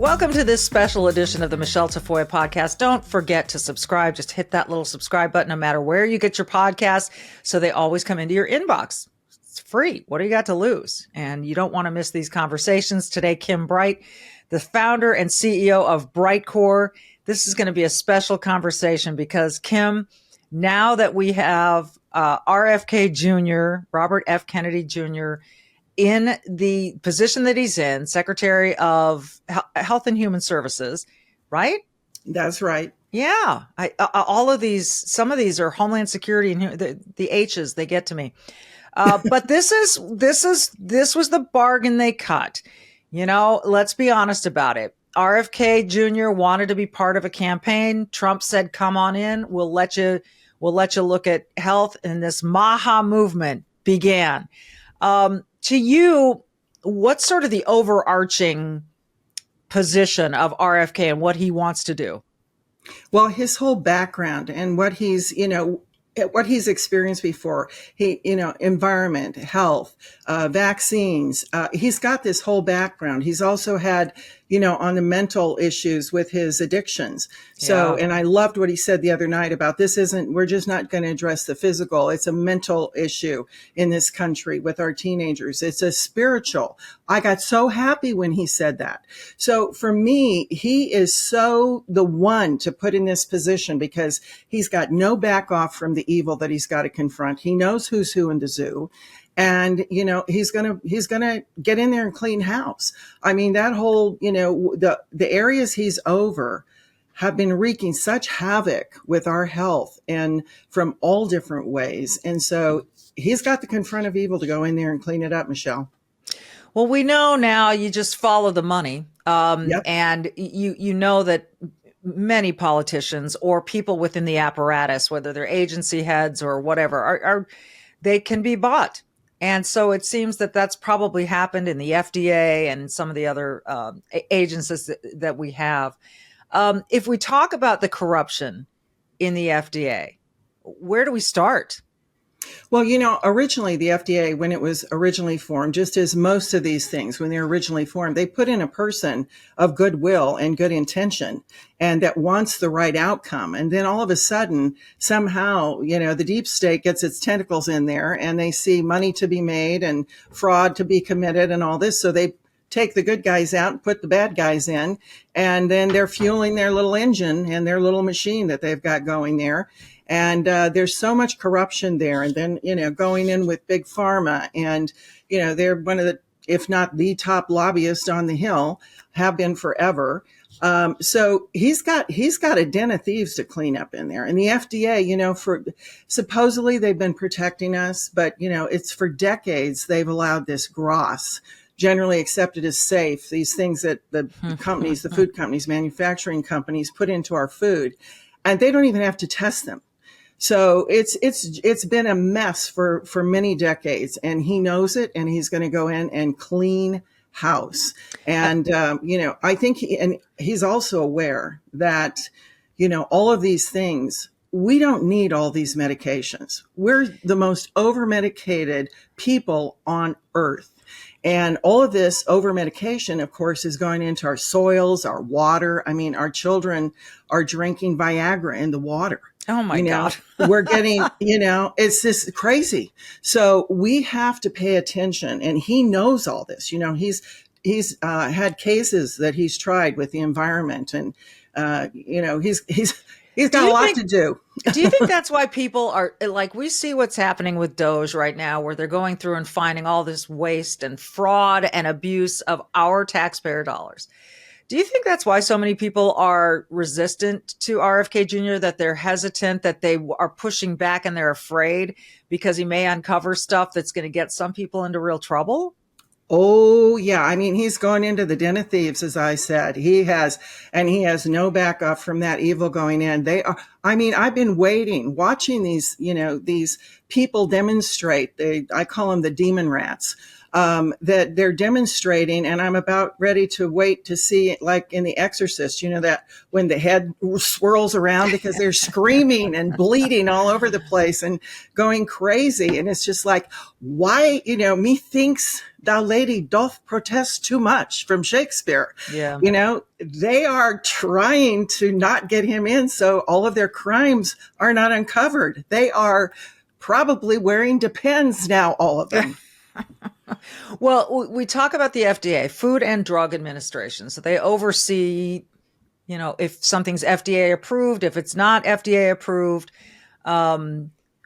Welcome to this special edition of the Michele Tafoya podcast. Don't forget to subscribe. Just hit that little subscribe button no matter where you get your podcasts so they always come into your inbox. It's free. What do you got to lose? And you don't want to miss these conversations. Today, Kim Bright, the founder and CEO of Brightcore. This is going to be a special conversation because, Kim, now that we have RFK Jr., Robert F. Kennedy Jr., in the position that he's in, Secretary of Health and Human Services, right? That's right. Yeah. All of these, some of these are Homeland Security and the H's, they get to me. But this was the bargain they cut. You know, let's be honest about it. RFK Jr. wanted to be part of a campaign. Trump said, come on in. We'll let you look at health. And this MAHA movement began. To you, what's sort of the overarching position of RFK and what he wants to do? Well, his whole background and what he's experienced before, environment, health, vaccines, he's got this whole background. He's also had, on the mental issues with his addictions. So, Yeah. And I loved what he said the other night about we're just not going to address the physical. It's a mental issue in this country with our teenagers. It's a spiritual. I got so happy when he said that. So for me, he is so the one to put in this position because he's got no back off from the evil that he's got to confront. He knows who's who in the zoo. And, he's going to get in there and clean house. I mean, that whole, the areas he's over have been wreaking such havoc with our health and from all different ways. And so he's got the confront of evil to go in there and clean it up, Michele. Well, we know now you just follow the money. Yep. And you know that many politicians or people within the apparatus, whether they're agency heads or whatever, are they can be bought. And so it seems that that's probably happened in the FDA and some of the other agencies that we have. If we talk about the corruption in the FDA, where do we start? Well, originally the FDA, when it was originally formed, just as most of these things, when they're originally formed, they put in a person of goodwill and good intention and that wants the right outcome. And then all of a sudden, somehow, the deep state gets its tentacles in there and they see money to be made and fraud to be committed and all this. So they take the good guys out and put the bad guys in. And then they're fueling their little engine and their little machine that they've got going there. And there's so much corruption there. And then, going in with big pharma and, they're one of the, if not the top lobbyist on the Hill, have been forever. So he's got a den of thieves to clean up in there. And the FDA, for supposedly they've been protecting us, but, it's for decades they've allowed this gross, generally accepted as safe, these things that the companies, the food companies, manufacturing companies put into our food, and they don't even have to test them. So it's been a mess for many decades, and he knows it, and he's going to go in and clean house. And, I think he's also aware that, all of these things, we don't need all these medications. We're the most over-medicated people on earth. And all of this over-medication, of course, is going into our soils, our water. I mean, our children are drinking Viagra in the water. Oh my God. We're getting, it's just crazy. So we have to pay attention. And he knows all this. He's had cases that he's tried with the environment, and he's got a lot to do. Do you think that's why people are like, we see what's happening with Doge right now, where they're going through and finding all this waste and fraud and abuse of our taxpayer dollars? Do you think that's why so many people are resistant to RFK Jr., that they're hesitant, that they are pushing back and they're afraid because he may uncover stuff that's going to get some people into real trouble? Oh, yeah. I mean, he's going into the den of thieves, as I said. He has no back off from that evil going in. I've been watching these people demonstrate. I call them the demon rats. that they're demonstrating. And I'm about ready to wait to see, like in The Exorcist, that when the head swirls around because they're screaming and bleeding all over the place and going crazy. And it's just like, why, methinks thou lady doth protest too much from Shakespeare. Yeah. They are trying to not get him in, so all of their crimes are not uncovered. They are probably wearing Depends now, all of them. Well, we talk about the FDA, Food and Drug Administration. So they oversee, if something's FDA approved, if it's not FDA approved.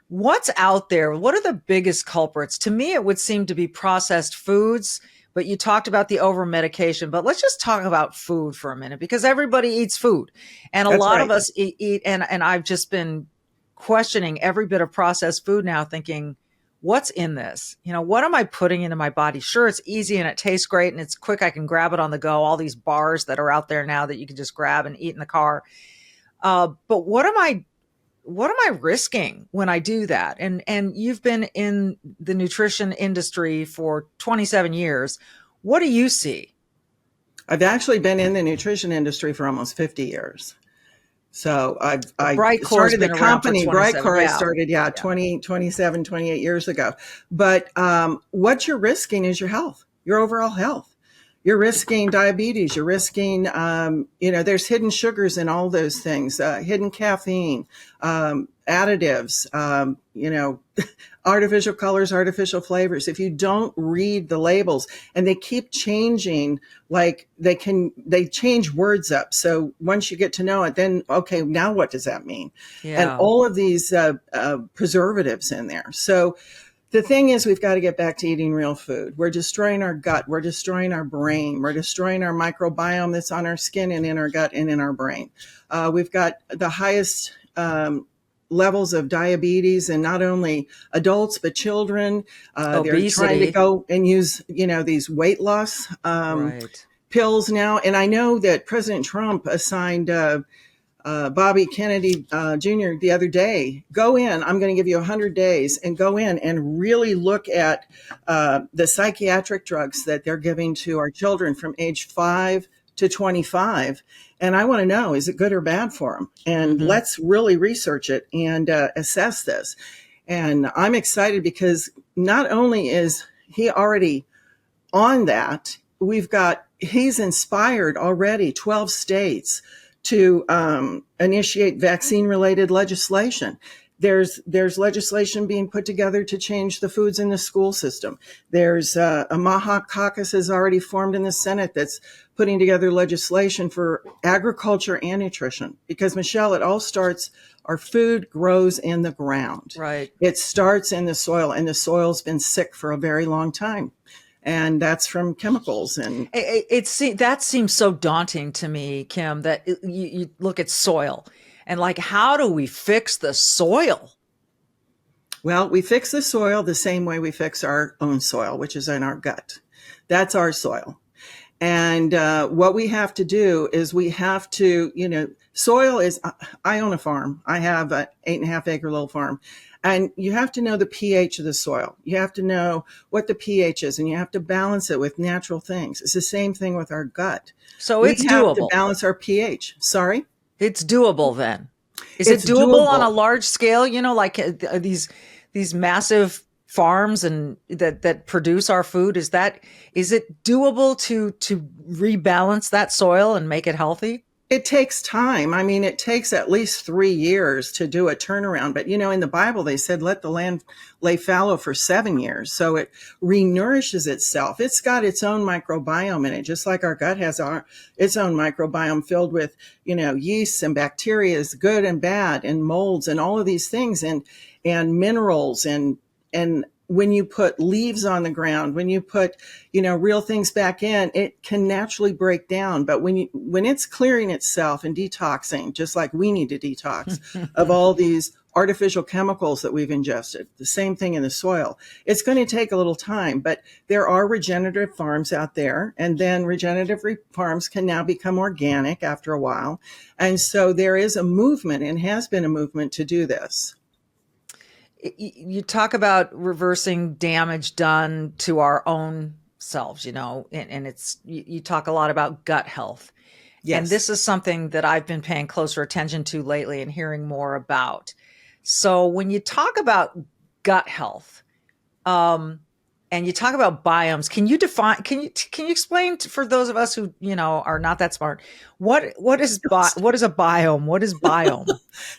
What's out there? What are the biggest culprits? To me, it would seem to be processed foods, but you talked about the over medication. But let's just talk about food for a minute, because everybody eats food. And a lot of us eat, and I've just been questioning every bit of processed food now, thinking, what's in this? What am I putting into my body? Sure, it's easy and it tastes great and it's quick. I can grab it on the go. All these bars that are out there now that you can just grab and eat in the car. But what am I risking when I do that? And you've been in the nutrition industry for 27 years. What do you see? I've actually been in the nutrition industry for almost 50 years. So I started the company, Brightcore, I started, 27, 28 years ago. But what you're risking is your health, your overall health. You're risking diabetes. You're risking, there's hidden sugars in all those things, hidden caffeine, additives, artificial colors, artificial flavors. If you don't read the labels, and they keep changing, like they change words up. So once you get to know it, then, okay, now what does that mean? Yeah. And all of these preservatives in there. So the thing is, we've got to get back to eating real food. We're destroying our gut. We're destroying our brain. We're destroying our microbiome that's on our skin and in our gut and in our brain. We've got the highest levels of diabetes, and not only adults, but children. They're trying to go and use, these weight loss pills now. And I know that President Trump assigned Bobby Kennedy Jr. the other day, go in, I'm going to give you 100 days, and go in and really look at the psychiatric drugs that they're giving to our children from age 5 to 25. And I want to know, is it good or bad for them? And let's really research it and assess this. And I'm excited because not only is he already on that, he's inspired already 12 states to initiate vaccine-related legislation. There's legislation being put together to change the foods in the school system. There's a MAHA caucus has already formed in the Senate that's putting together legislation for agriculture and nutrition. Because, Michelle, it all starts, our food grows in the ground. Right. It starts in the soil, and the soil's been sick for a very long time. And that's from chemicals. And that seems so daunting to me, Kim, that you look at soil and like, how do we fix the soil? Well, we fix the soil the same way we fix our own soil, which is in our gut. That's our soil. And what we have to do is we have to, soil is, I own a farm. I have an 8.5 acre little farm. And you have to know the pH of the soil. You have to know what the pH is, and you have to balance it with natural things. It's the same thing with our gut. So it's doable. We have to balance our pH. Sorry? It's doable then. Is it doable on a large scale? Like these massive farms and that produce our food. Is it doable to rebalance that soil and make it healthy? It takes time. I mean, it takes at least 3 years to do a turnaround. But, in the Bible, they said, let the land lay fallow for 7 years. So it renourishes itself. It's got its own microbiome in it, just like our gut has its own microbiome filled with, yeasts and bacteria, good and bad, and molds and all of these things, and minerals. And when you put leaves on the ground, when you put, real things back in, it can naturally break down. But when it's clearing itself and detoxing, just like we need to detox of all these artificial chemicals that we've ingested, the same thing in the soil, it's going to take a little time. But there are regenerative farms out there, and then regenerative farms can now become organic after a while. And so there is a movement, and has been a movement, to do this. You talk about reversing damage done to our own selves, and you talk a lot about gut health. And Yes. this is something that I've been paying closer attention to lately and hearing more about. So when you talk about gut health, um, and you talk about biomes, can you explain for those of us who, are not that smart, what is a biome? What is biome?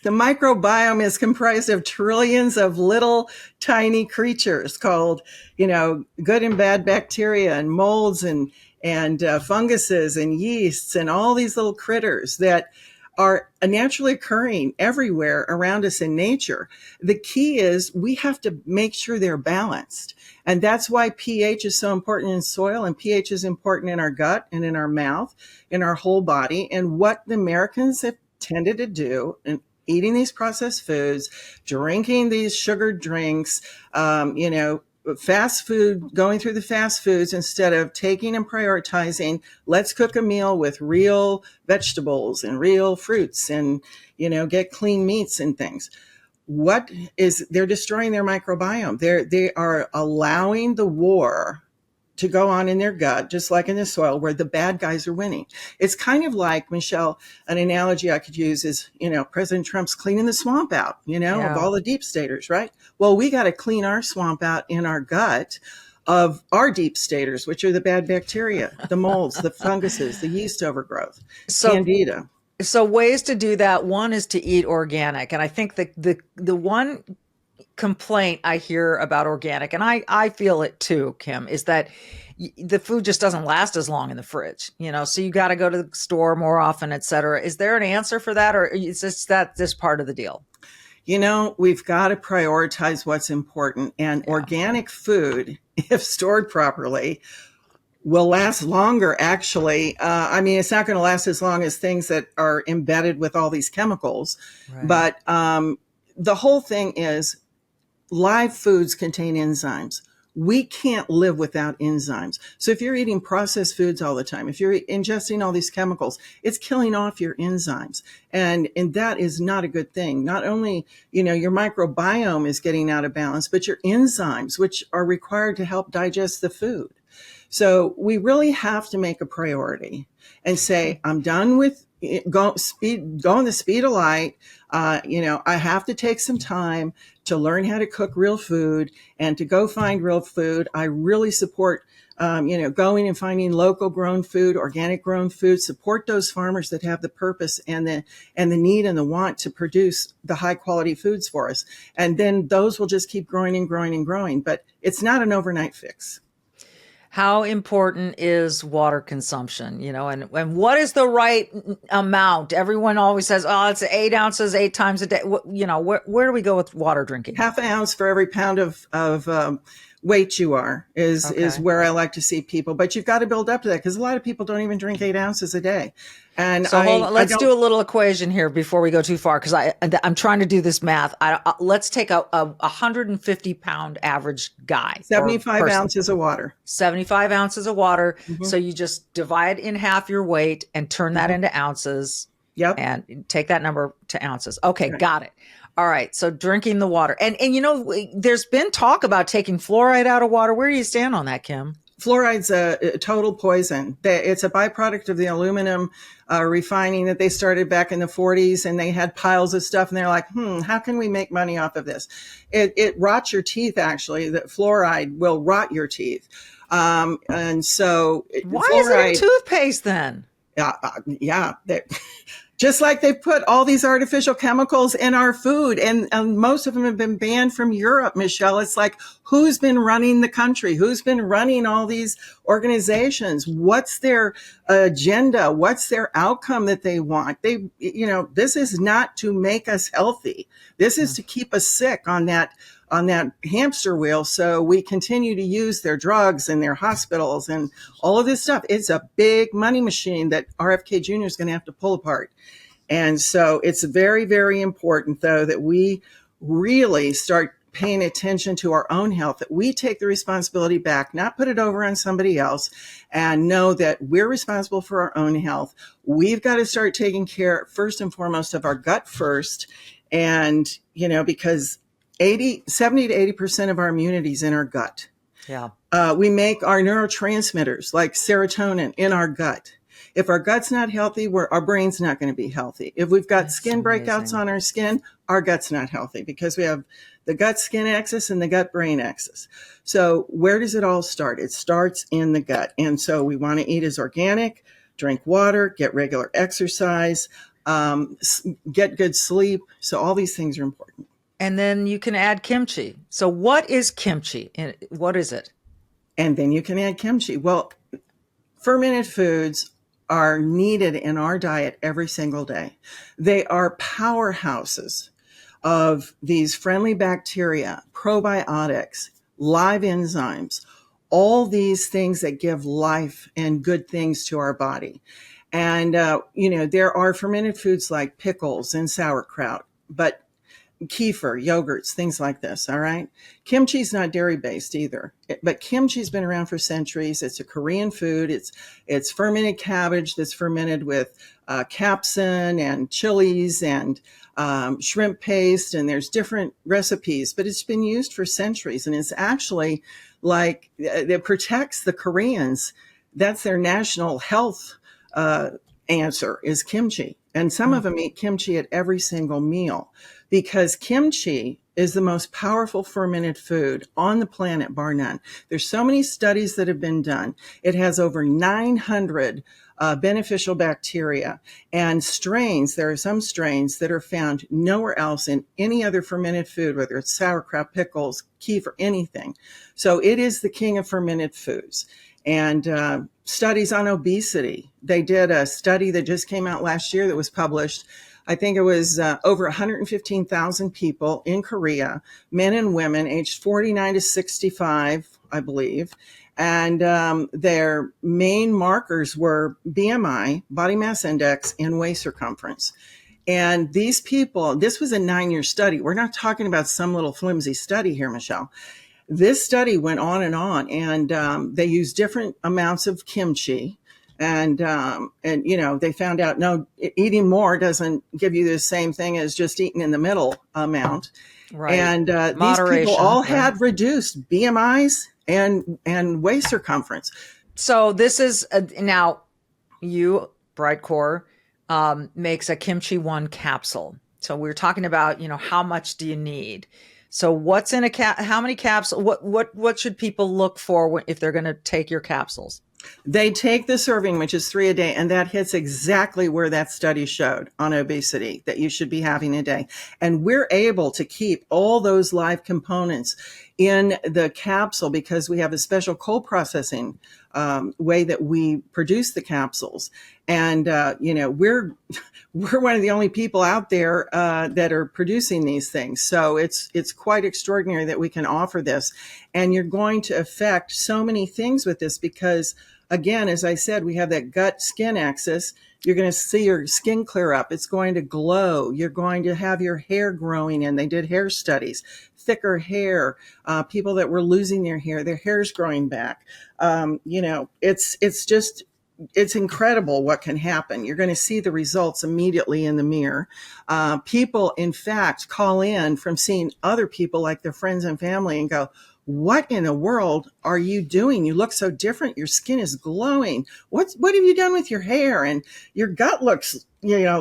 The microbiome is comprised of trillions of little tiny creatures called, good and bad bacteria and molds and funguses and yeasts and all these little critters that are naturally occurring everywhere around us in nature. The key is we have to make sure they're balanced. And that's why pH is so important in soil, and pH is important in our gut and in our mouth, in our whole body. And what the Americans have tended to do, and eating these processed foods, drinking these sugared drinks, fast food, going through the fast foods instead of taking and prioritizing, let's cook a meal with real vegetables and real fruits and, get clean meats and things. They're destroying their microbiome. They are allowing the war to go on in their gut, just like in the soil, where the bad guys are winning. It's kind of like, Michelle, an analogy I could use is, President Trump's cleaning the swamp out, of all the deep staters, right? Well, we got to clean our swamp out in our gut of our deep staters, which are the bad bacteria, the molds, the funguses, the yeast overgrowth, candida. So ways to do that. One is to eat organic. And I think the one complaint I hear about organic, and I feel it too, Kim, is that the food just doesn't last as long in the fridge, so you got to go to the store more often, et cetera. Is there an answer for that, or is this part of the deal? We've got to prioritize what's important, and organic food, if stored properly, will last longer, actually. It's not going to last as long as things that are embedded with all these chemicals. Right. But the whole thing is live foods contain enzymes. We can't live without enzymes. So if you're eating processed foods all the time, if you're ingesting all these chemicals, it's killing off your enzymes. And that is not a good thing. Not only, your microbiome is getting out of balance, but your enzymes, which are required to help digest the food. So we really have to make a priority and say, I'm done with going the speed of light. I have to take some time to learn how to cook real food and to go find real food. I really support, going and finding local grown food, organic grown food, support those farmers that have the purpose and the need and the want to produce the high quality foods for us. And then those will just keep growing and growing and growing, but it's not an overnight fix. How important is water consumption, and what is the right amount? Everyone always says, oh, it's 8 ounces, 8 times a day. Where do we go with water drinking? Half an ounce for every pound of weight you are is where I like to see people. But you've got to build up to that because a lot of people don't even drink 8 ounces a day. And so hold on, let's do a little equation here before we go too far because I'm trying to do this math. Let's take a 150-pound average guy. 75 ounces of water. 75 ounces of water. Mm-hmm. So you just divide in half your weight and turn that into ounces. Yep. And take that number to ounces. Okay, right. Got it. All right. So drinking the water. And there's been talk about taking fluoride out of water. Where do you stand on that, Kim? Fluoride's a total poison. It's a byproduct of the aluminum refining that they started back in the 40s, and they had piles of stuff, and they're like, how can we make money off of this? It rots your teeth, actually. That fluoride will rot your teeth. And so why is it in toothpaste then? Yeah. Just like they put all these artificial chemicals in our food, and most of them have been banned from Europe, Michelle. It's like, who's been running the country? Who's been running all these organizations? What's their agenda? What's their outcome that they want? This is not to make us healthy. This is to keep us sick on that hamster wheel. So we continue to use their drugs and their hospitals and all of this stuff. It's a big money machine that RFK Jr. is going to have to pull apart. And so it's very, very important, though, that we really start paying attention to our own health, that we take the responsibility back, not put it over on somebody else, and know that we're responsible for our own health. We've got to start taking care, first and foremost, of our gut first. And, because 70 to 80% of our immunity is in our gut. Yeah. We make our neurotransmitters like serotonin in our gut. If our gut's not healthy, our brain's not going to be healthy. If we've got skin breakouts on our skin, our gut's not healthy because we have the gut-skin axis and the gut-brain axis. So where does it all start? It starts in the gut. And so we want to eat as organic, drink water, get regular exercise, get good sleep. So all these things are important. And then you can add kimchi. So what is kimchi? And what is it? And then you can add kimchi. Well, fermented foods are needed in our diet every single day. They are powerhouses of these friendly bacteria, probiotics, live enzymes, all these things that give life and good things to our body. And, there are fermented foods like pickles and sauerkraut, but kefir, yogurts, things like this. All right. Kimchi is not dairy based either, but kimchi's been around for centuries. It's a Korean food. It's fermented cabbage that's fermented with capsaicin and chilies and shrimp paste. And there's different recipes, but it's been used for centuries. And it's actually like it protects the Koreans. That's their national health answer is kimchi. And some of them eat kimchi at every single meal because kimchi is the most powerful fermented food on the planet, bar none. There's so many studies that have been done. It has over 900 beneficial bacteria and strains. There are some strains that are found nowhere else in any other fermented food, whether it's sauerkraut, pickles, kefir, anything. So it is the king of fermented foods. And studies on obesity. They did a study that just came out last year that was published. I think it was over 115,000 people in Korea, men and women aged 49 to 65, I believe. And their main markers were BMI, body mass index, and waist circumference. And these people, this was a 9-year study. We're not talking about some little flimsy study here, Michelle. This study went on, and they used different amounts of kimchi. And they found out, no, eating more doesn't give you the same thing as just eating in the middle amount. Right. And these people all had reduced BMIs and waist circumference. So this is now you, Brightcore, makes a Kimchi One capsule. So we're talking about, how much do you need? So what's in how many capsules? What should people look for if they're going to take your capsules? They take the serving, which is 3 a day, and that hits exactly where that study showed on obesity that you should be having a day. And we're able to keep all those live components in the capsule because we have a special cold processing way that we produce the capsules. And, we're one of the only people out there that are producing these things. So it's quite extraordinary that we can offer this. And you're going to affect so many things with this because, again, as I said, we have that gut skin axis. You're going to see your skin clear up. It's going to glow. You're going to have your hair growing in. They did hair studies, thicker hair, people that were losing their hair's growing back. It's incredible what can happen. You're going to see the results immediately in the mirror. People, in fact, call in from seeing other people like their friends and family and go, what in the world are you doing? You look so different. Your skin is glowing. What have you done with your hair? And your gut looks,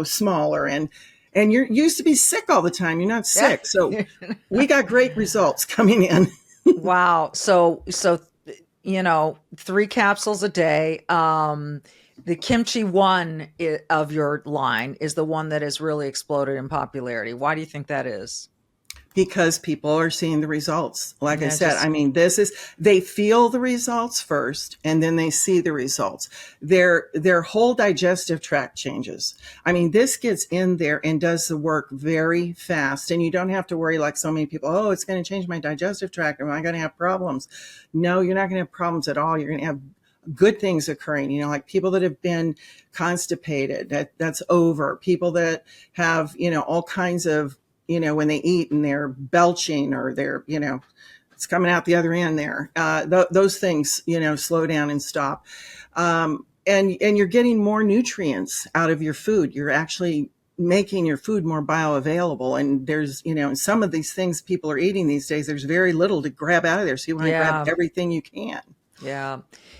smaller. And you're used to be sick all the time. You're not sick. So we got great results coming in. Wow. So 3 capsules a day. The Kimchi One of your line is the one that has really exploded in popularity. Why do you think that is? Because people are seeing the results. Like I said, they feel the results first and then they see the results. Their whole digestive tract changes. This gets in there and does the work very fast. And you don't have to worry like so many people, oh, it's going to change my digestive tract. Am I going to have problems? No, you're not going to have problems at all. You're going to have good things occurring, like people that have been constipated, that's over. People that have, all kinds of, when they eat and they're belching or they're, it's coming out the other end there. Those things, slow down and stop. And you're getting more nutrients out of your food. You're actually making your food more bioavailable. And there's, some of these things people are eating these days, there's very little to grab out of there. So you want to grab everything you can. Yeah.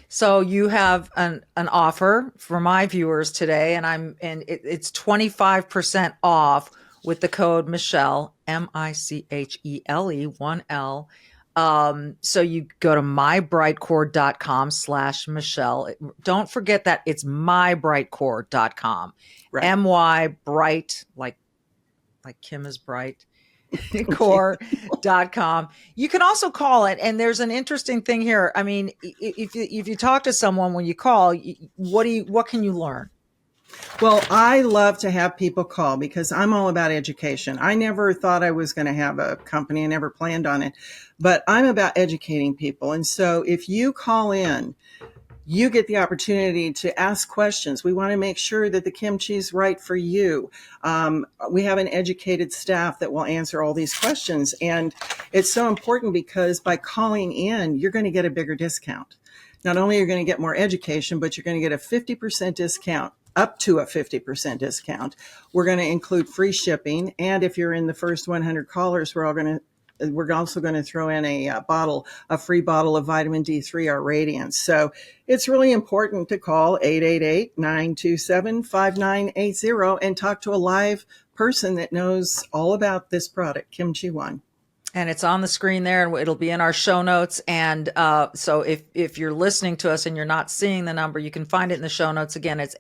So you have an offer for my viewers today, and it's 25% off with the code Michele, Michele, 1L. So you go to mybrightcore.com/Michele. Don't forget that it's mybrightcore.com. Right. MY bright, like Kim is bright. core.com. You can also call it, and there's an interesting thing here. I mean, if you talk to someone when you call, what can you learn? Well, I love to have people call because I'm all about education. I never thought I was going to have a company. I never planned on it, but I'm about educating people. And so if you call in, you get the opportunity to ask questions. We want to make sure that the kimchi is right for you. We have an educated staff that will answer all these questions. And it's so important because by calling in, you're going to get a bigger discount. Not only are you going to get more education, but you're going to get a 50% discount, up to a 50% discount. We're going to include free shipping. And if you're in the first 100 callers, we're also going to throw in a free bottle of vitamin D3, our Radiance. So it's really important to call 888-927-5980 and talk to a live person that knows all about this product, Kimchi One. And it's on the screen there, and it'll be in our show notes. And so if you're listening to us and you're not seeing the number, you can find it in the show notes. Again, it's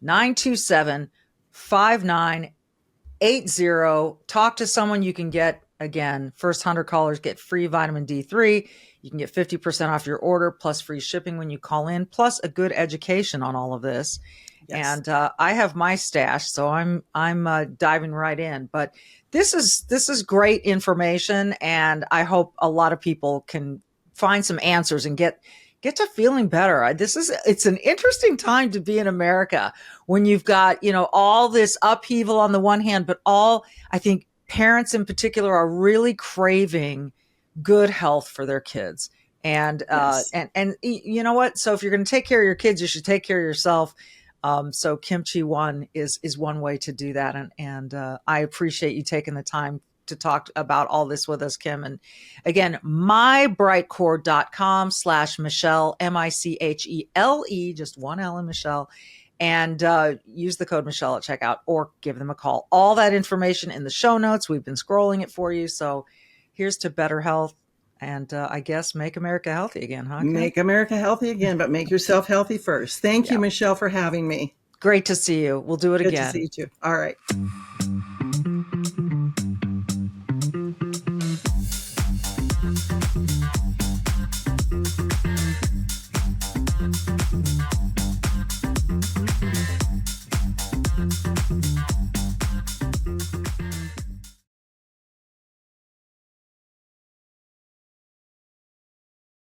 888-927-5980. Talk to someone. You can get, again, first 100 callers get free vitamin D3. You can get 50% off your order plus free shipping when you call in, plus a good education on all of this. Yes. And I have my stash, so I'm diving right in. But this is great information, and I hope a lot of people can find some answers and get to feeling better. It's an interesting time to be in America when you've got, all this upheaval on the one hand, but I think parents in particular are really craving good health for their kids. And yes. and you know what? So if you're going to take care of your kids, you should take care of yourself. So Kimchi One is one way to do that. And I appreciate you taking the time to talk about all this with us, Kim. And again, mybrightcore.com/Michele, Michele, just one L in Michele, and use the code Michele at checkout or give them a call. All that information in the show notes. We've been scrolling it for you. So here's to better health. And I guess make America healthy again, huh? Kim? Make America healthy again, but make yourself healthy first. Thank you, Michele, for having me. Great to see you. We'll do it again. Good to see you too. All right.